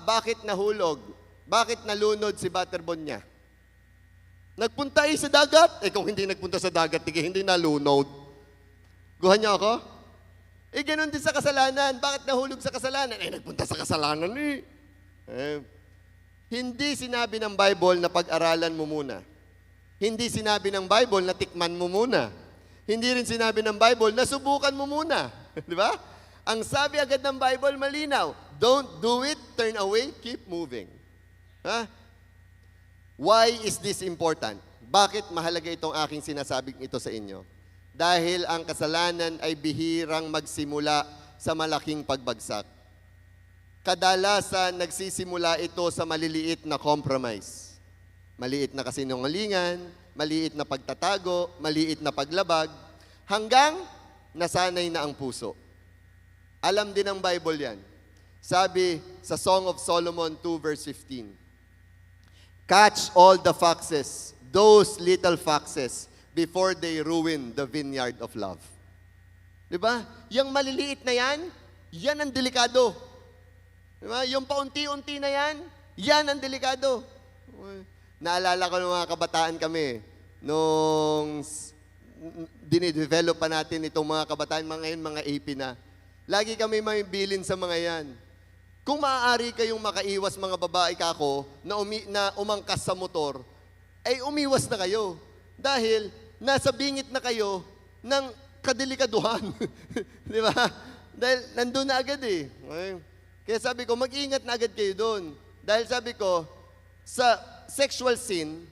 Bakit nahulog? Bakit nalunod si Butterbon niya? Nagpunta sa dagat. Kung hindi nagpunta sa dagat, hindi nalunod. Guhan niyo ako? Ganun din sa kasalanan. Bakit nahulog sa kasalanan? Nagpunta sa kasalanan eh. Hindi sinabi ng Bible na pag-aralan mo muna. Hindi sinabi ng Bible na tikman mo muna. Hindi rin sinabi ng Bible na subukan mo muna. Di ba? Ang sabi agad ng Bible, malinaw. Don't do it, turn away, keep moving. Why is this important? Bakit mahalaga itong aking sinasabing ito sa inyo? Dahil ang kasalanan ay bihirang magsimula sa malaking pagbagsak. Kadalasan nagsisimula ito sa maliliit na compromise. Maliit na kasinungalingan, maliit na pagtatago, maliit na paglabag, hanggang nasanay na ang puso. Alam din ng Bible yan. Sabi sa Song of Solomon 2 verse 15, catch all the foxes, those little foxes, before they ruin the vineyard of love. Diba? Yung maliliit na yan, yan ang delikado. Diba? Yung paunti-unti na yan, yan ang delikado. Naalala ko ng mga kabataan kami, nung dinidevelop pa natin itong mga kabataan, mga ngayon, mga AP na. Lagi kami may bilin sa mga yan. Kung maaari kayong makaiwas mga babae kako na umangkas sa motor, ay umiwas na kayo. Dahil nasa bingit na kayo ng kadelikaduhan. Di ba? Dahil nandun na agad eh. Kaya sabi ko, mag-ingat na agad kayo doon. Dahil sabi ko, sa sexual sin,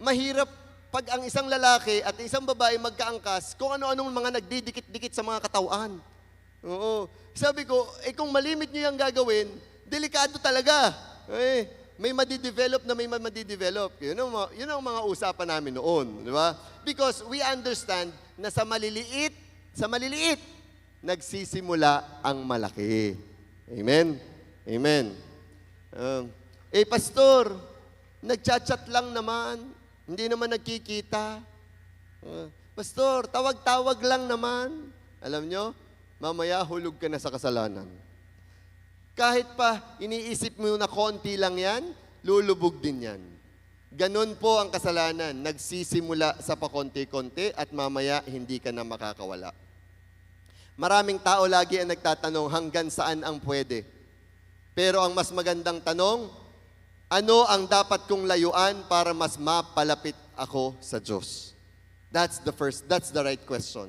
mahirap pag ang isang lalaki at isang babae magkaangkas kung ano-anong mga nagdidikit-dikit sa mga katawan. Oo. Sabi ko, kung malimit nyo yung gagawin, delikado talaga. May madidevelop na may madidevelop. Yun ang mga usapan namin noon. Di ba? Because we understand na sa maliliit nagsisimula ang malaki. Amen? Amen. Pastor, nagchat-chat lang naman. Hindi naman nagkikita. Pastor, tawag-tawag lang naman. Alam nyo, mamaya hulog ka na sa kasalanan. Kahit pa iniisip mo na konti lang yan, lulubog din yan. Ganon po ang kasalanan. Nagsisimula sa pakonti-konti at mamaya hindi ka na makakawala. Maraming tao lagi ang nagtatanong hanggang saan ang pwede. Pero ang mas magandang tanong, ano ang dapat kong layuan para mas mapalapit ako sa Diyos? That's the right question.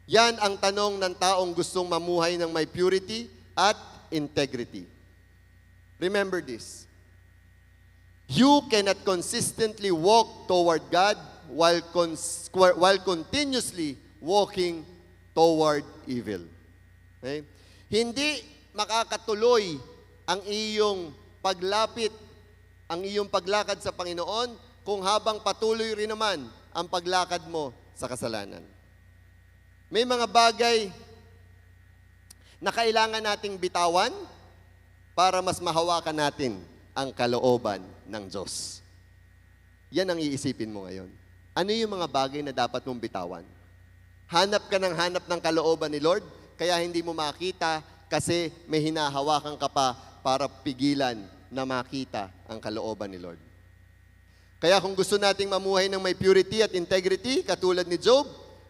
Yan ang tanong ng taong gustong mamuhay ng may purity at integrity. Remember this. You cannot consistently walk toward God while continuously walking toward evil. Okay? Hindi makakatuloy ang iyong paglapit, ang iyong paglakad sa Panginoon kung habang patuloy rin naman ang paglakad mo sa kasalanan. May mga bagay na kailangan nating bitawan para mas mahawakan natin ang kalooban ng Diyos. Yan ang iisipin mo ngayon. Ano yung mga bagay na dapat mong bitawan? Hanap ng kalooban ni Lord, kaya hindi mo makita kasi may hinahawakan ka pa para pigilan na makita ang kalooban ni Lord. Kaya kung gusto nating mamuhay ng may purity at integrity, katulad ni Job,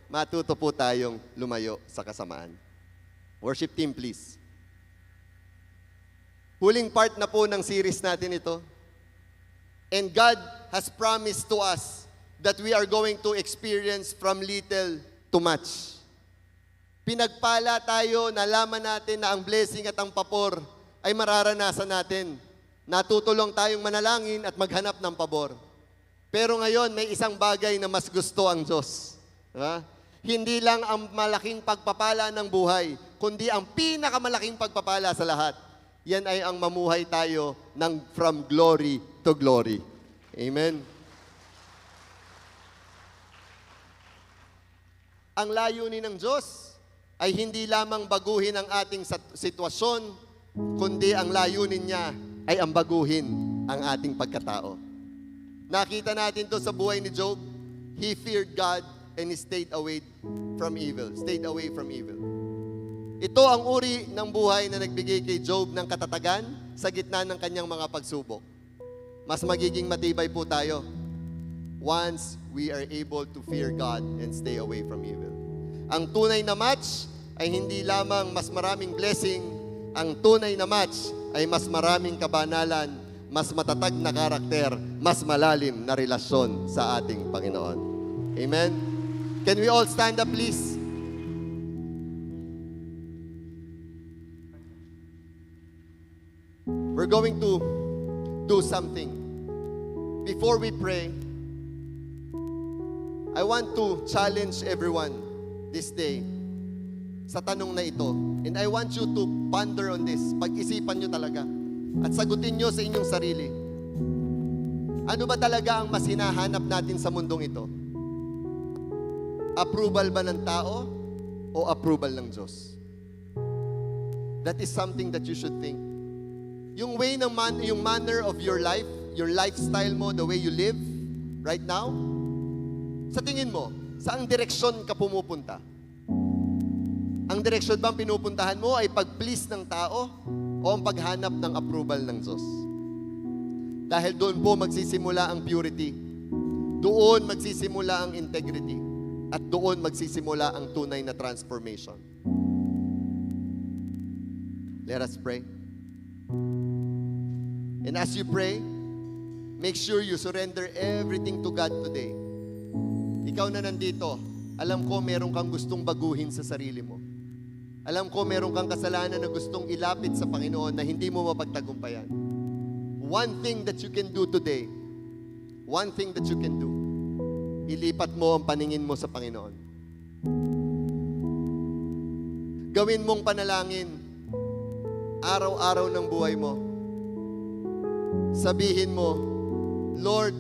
matuto po tayong lumayo sa kasamaan. Worship team, please. Huling part na po ng series natin ito. And God has promised to us that we are going to experience from little to much. Pinagpala tayo, nalaman natin na ang blessing at ang pabor ay mararanasan natin. Natutulong tayong manalangin at maghanap ng pabor. Pero ngayon, may isang bagay na mas gusto ang Diyos. Diba? Hindi lang ang malaking pagpapala ng buhay, kundi ang pinakamalaking pagpapala sa lahat. Yan ay ang mamuhay tayo ng from glory to glory. Amen? Ang layunin ng Diyos ay hindi lamang baguhin ang ating sitwasyon, kundi ang layunin niya ay ang baguhin ang ating pagkatao. Nakita natin to sa buhay ni Job. He feared God and he stayed away from evil. Stayed away from evil. Ito ang uri ng buhay na nagbigay kay Job ng katatagan sa gitna ng kanyang mga pagsubok. Mas magiging matibay po tayo once we are able to fear God and stay away from evil. Ang tunay na match ay hindi lamang mas maraming blessing, ang tunay na match ay mas maraming kabanalan, mas matatag na karakter, mas malalim na relasyon sa ating Panginoon. Amen? Can we all stand up, please? We're going to do something. Before we pray, I want to challenge everyone this day sa tanong na ito. And I want you to ponder on this. Pag-isipan nyo talaga. At sagutin nyo sa inyong sarili. Ano ba talaga ang mas hinahanap natin sa mundong ito? Approval ba ng tao o approval ng Diyos? That is something that you should think. Yung way ng yung manner of your life, your lifestyle mo, the way you live right now, sa tingin mo, saang direksyon ka pumupunta? Ang direksyon bang pinupuntahan mo ay pag-please ng tao o ang paghanap ng approval ng Diyos? Dahil doon po magsisimula ang purity. Doon magsisimula ang integrity. At doon magsisimula ang tunay na transformation. Let us pray. And as you pray, make sure you surrender everything to God today. Ikaw na nandito, alam ko meron kang gustong baguhin sa sarili mo. Alam ko meron kang kasalanan na gustong ilapit sa Panginoon na hindi mo mapagtagumpayan. One thing that you can do today, one thing that you can do, ilipat mo ang paningin mo sa Panginoon. Gawin mong panalangin araw-araw ng buhay mo. Sabihin mo, Lord,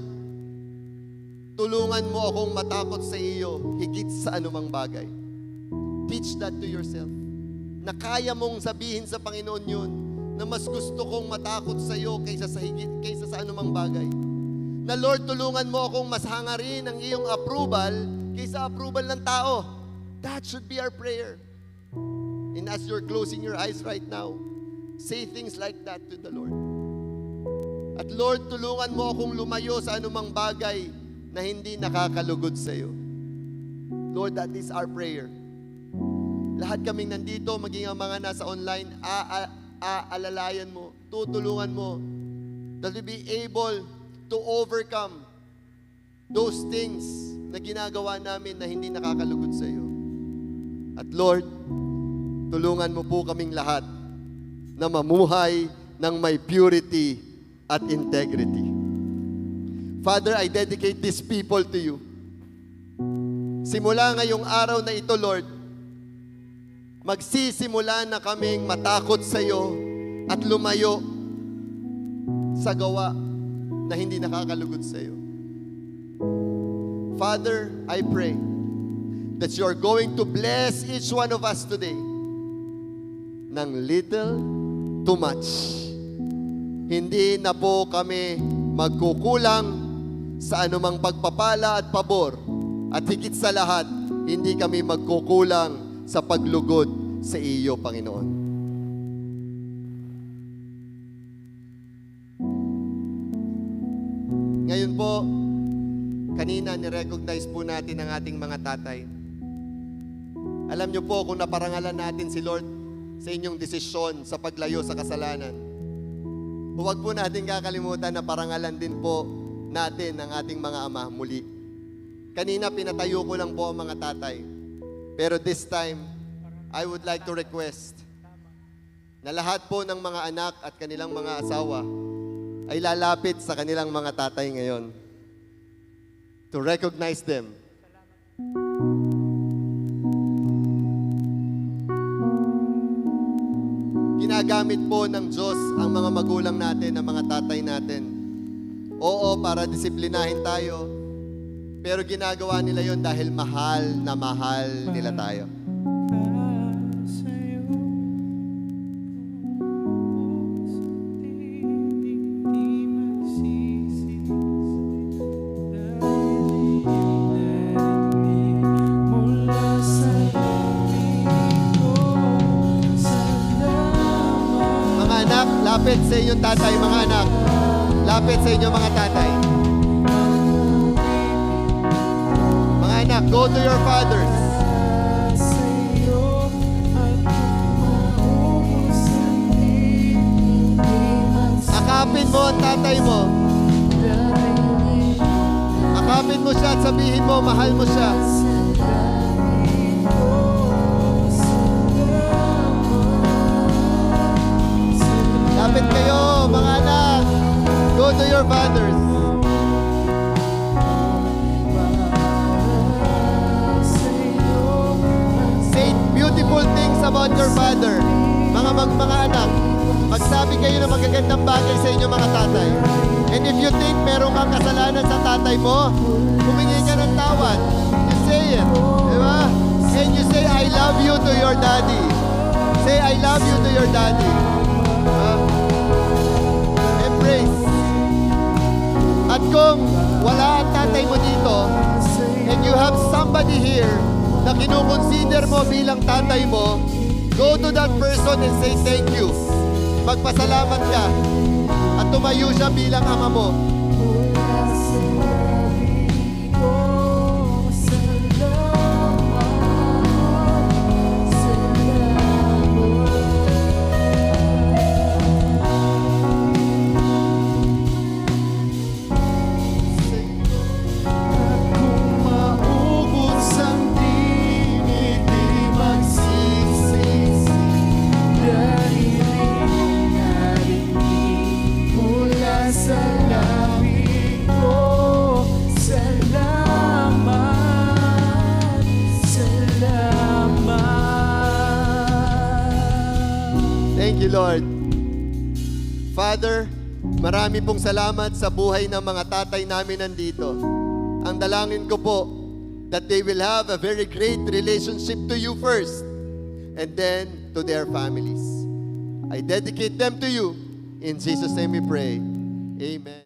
tulungan mo akong matakot sa iyo higit sa anumang bagay. Teach that to yourself. na kaya mong sabihin sa Panginoon yun, na mas gusto kong matakot sa iyo kaysa sa anumang bagay. Na Lord, tulungan mo akong mas hangarin ang iyong approval kaysa approval ng tao. That should be our prayer. And as you're closing your eyes right now, say things like that to the Lord. At Lord, tulungan mo akong lumayo sa anumang bagay na hindi nakakalugod sa iyo. Lord, that is our prayer. Lahat kaming nandito, maging ang mga nasa online, aalalayan mo, tutulungan mo, that we be able to overcome those things na ginagawa namin na hindi nakakalugod sa iyo. At Lord, tulungan mo po kaming lahat na mamuhay ng may purity at integrity. Father, I dedicate these people to you. Simula ngayong araw na ito, Lord, magsisimula na kaming matakot sa iyo at lumayo sa gawa na hindi nakakalugod sa iyo. Father, I pray that you are going to bless each one of us today ng little to much. Hindi na po kami magkukulang sa anumang pagpapala at pabor. At higit sa lahat, hindi kami magkukulang sa paglugod sa iyo, Panginoon. Ngayon po, kanina ni-recognize po natin ang ating mga tatay. Alam niyo po kung naparangalan natin si Lord sa inyong desisyon sa paglayo sa kasalanan. Huwag po natin kakalimutan na parangalan din po natin ang ating mga ama muli. Kanina pinatayo ko lang po ang mga tatay. Pero this time, I would like to request na lahat po ng mga anak at kanilang mga asawa ay lalapit sa kanilang mga tatay ngayon to recognize them. Ginagamit po ng Diyos ang mga magulang natin, ang mga tatay natin. Oo, para disiplinahin tayo. Pero ginagawa nila yon dahil mahal na mahal nila tayo. Mga anak, lapit sa inyong tatay, mga anak. Lapit sa inyong mga tatay. Mga anak, go to your fathers. Akapin mo ang tatay mo. Akapin mo siya at sabihin mo, mahal mo siya. Lapit kayo, mga anak. Go to your fathers. Say beautiful things about your father. Mga anak, magsabi kayo ng magagandang bagay sa inyong mga tatay. And if you think meron kang kasalanan sa tatay mo, humingi ka ng tawad. You say it. Diba? And you say, I love you to your daddy. Say, I love you to your daddy. Embrace. At kung wala ang tatay mo dito, and you have somebody here na kinukonsider mo bilang tatay mo, go to that person and say thank you. Magpasalamat ka at tumayo siya bilang ama mo. Thank you, Lord. Father, marami pong salamat sa buhay ng mga tatay namin nandito. Ang dalangin ko po, that they will have a very great relationship to you first. And then, to their families. I dedicate them to you. In Jesus' name we pray. Amen.